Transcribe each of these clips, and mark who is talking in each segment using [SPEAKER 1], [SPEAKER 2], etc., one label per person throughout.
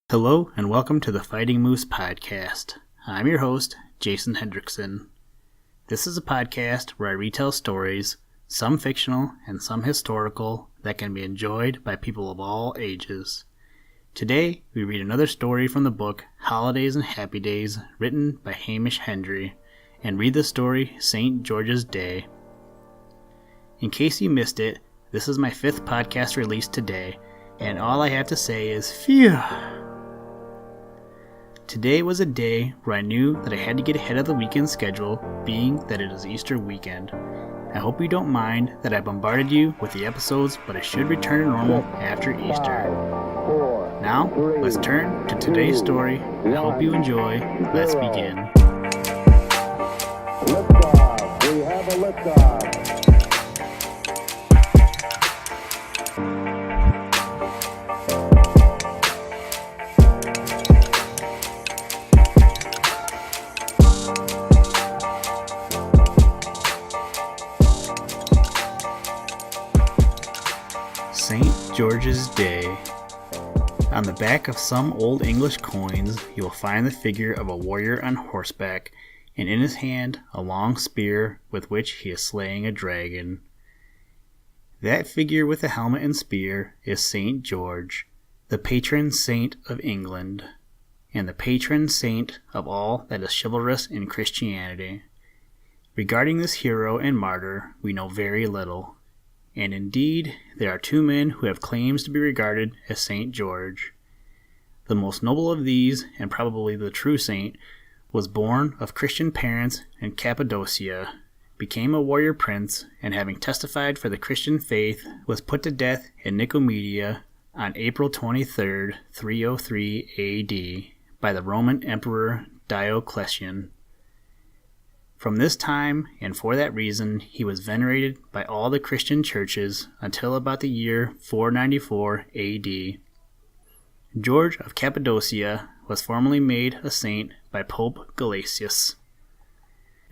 [SPEAKER 1] Hello and welcome to the Fighting Moose podcast. I'm your host, Jason Hendrickson. This is a podcast where I retell stories, some fictional and some historical, that can be enjoyed by people of all ages. Today, we read another story from the book Holidays and Happy Days, written by Hamish Hendry, and read the story St. George's Day. In case you missed it, this is my 5th podcast released today, and all I have to say is phew! Today was a day where I knew that I had to get ahead of the weekend schedule, being that it is Easter weekend. I hope you don't mind that I bombarded you with the episodes, but I should return to normal after Easter. Now, let's turn to today's story. I hope you enjoy. Let's begin.
[SPEAKER 2] Liftoff. We have a liftoff.
[SPEAKER 1] St. George's Day. On the back of some old English coins, you will find the figure of a warrior on horseback, and in his hand a long spear with which he is slaying a dragon. That figure with the helmet and spear is St. George, the patron saint of England, and the patron saint of all that is chivalrous in Christianity. Regarding this hero and martyr, we know very little. And indeed, there are 2 men who have claims to be regarded as St. George. The most noble of these, and probably the true saint, was born of Christian parents in Cappadocia, became a warrior prince, and having testified for the Christian faith, was put to death in Nicomedia on April 23, 303 A.D., by the Roman Emperor Diocletian. From this time, and for that reason, he was venerated by all the Christian churches until about the year 494 A.D. George of Cappadocia was formally made a saint by Pope Gelasius.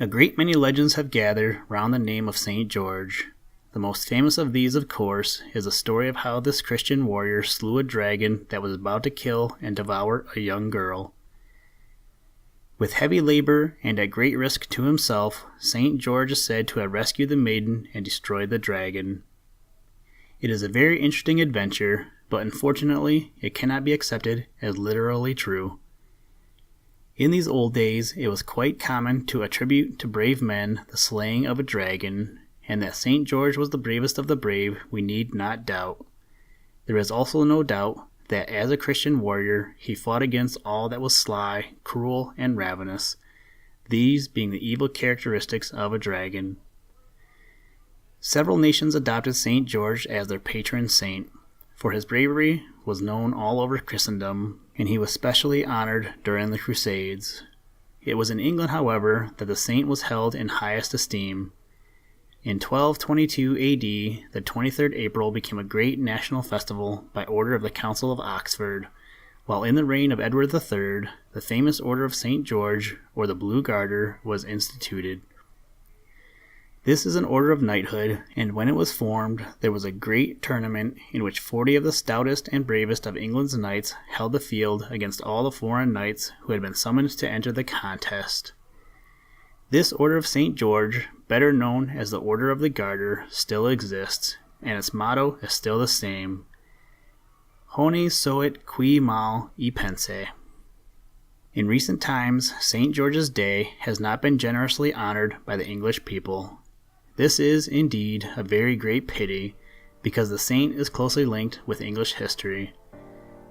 [SPEAKER 1] A great many legends have gathered round the name of St. George. The most famous of these, of course, is the story of how this Christian warrior slew a dragon that was about to kill and devour a young girl. With heavy labor and at great risk to himself, St. George is said to have rescued the maiden and destroyed the dragon. It is a very interesting adventure, but unfortunately it cannot be accepted as literally true. In these old days, it was quite common to attribute to brave men the slaying of a dragon, and that St. George was the bravest of the brave we need not doubt. There is also no doubt that as a Christian warrior he fought against all that was sly, cruel, and ravenous, these being the evil characteristics of a dragon. Several nations adopted St. George as their patron saint, for his bravery was known all over Christendom, and he was specially honored during the crusades. It was in England, however, that the saint was held in highest esteem. In 1222 A.D., the 23rd April became a great national festival by order of the Council of Oxford, while in the reign of Edward III, the famous Order of St. George, or the Blue Garter, was instituted. This is an order of knighthood, and when it was formed, there was a great tournament in which 40 of the stoutest and bravest of England's knights held the field against all the foreign knights who had been summoned to enter the contest. This Order of St. George, better known as the Order of the Garter, still exists, and its motto is still the same: Honi soit qui mal y pense. In recent times, St. George's Day has not been generously honored by the English people. This is, indeed, a very great pity, because the saint is closely linked with English history.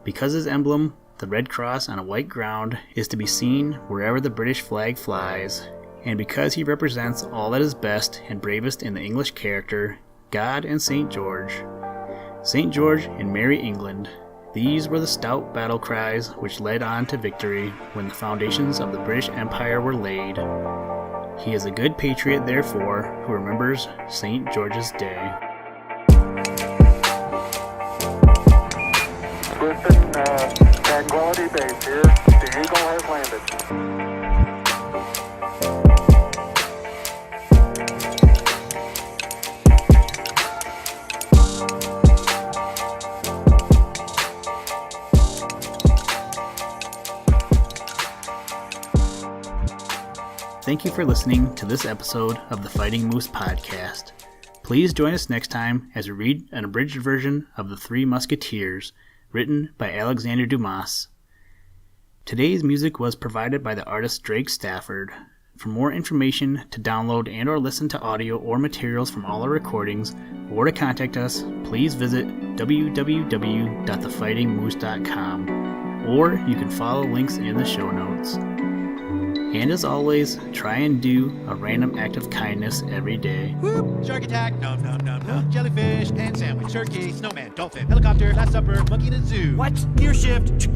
[SPEAKER 1] Because his emblem, the Red Cross on a white ground, is to be seen wherever the British flag flies, and because he represents all that is best and bravest in the English character, God and St. George. St. George and Merry England, these were the stout battle cries which led on to victory when the foundations of the British Empire were laid. He is a good patriot, therefore, who remembers St. George's Day.
[SPEAKER 2] Listen, Tranquility Base here. The Eagle has landed.
[SPEAKER 1] Thank you for listening to this episode of the Fighting Moose podcast. Please join us next time as we read an abridged version of The Three Musketeers, written by Alexander Dumas. Today's music was provided by the artist Drake Stafford. For more information, to download and or listen to audio or materials from all our recordings, or to contact us, please visit www.thefightingmoose.com, or you can follow links in the show notes. And as always, try and do a random act of kindness every day.
[SPEAKER 3] Whoop! Shark attack, nom nom nom nom. Jellyfish, pan sandwich, turkey, snowman, dolphin, helicopter, last supper, monkey in a zoo.
[SPEAKER 4] What? Gear shift.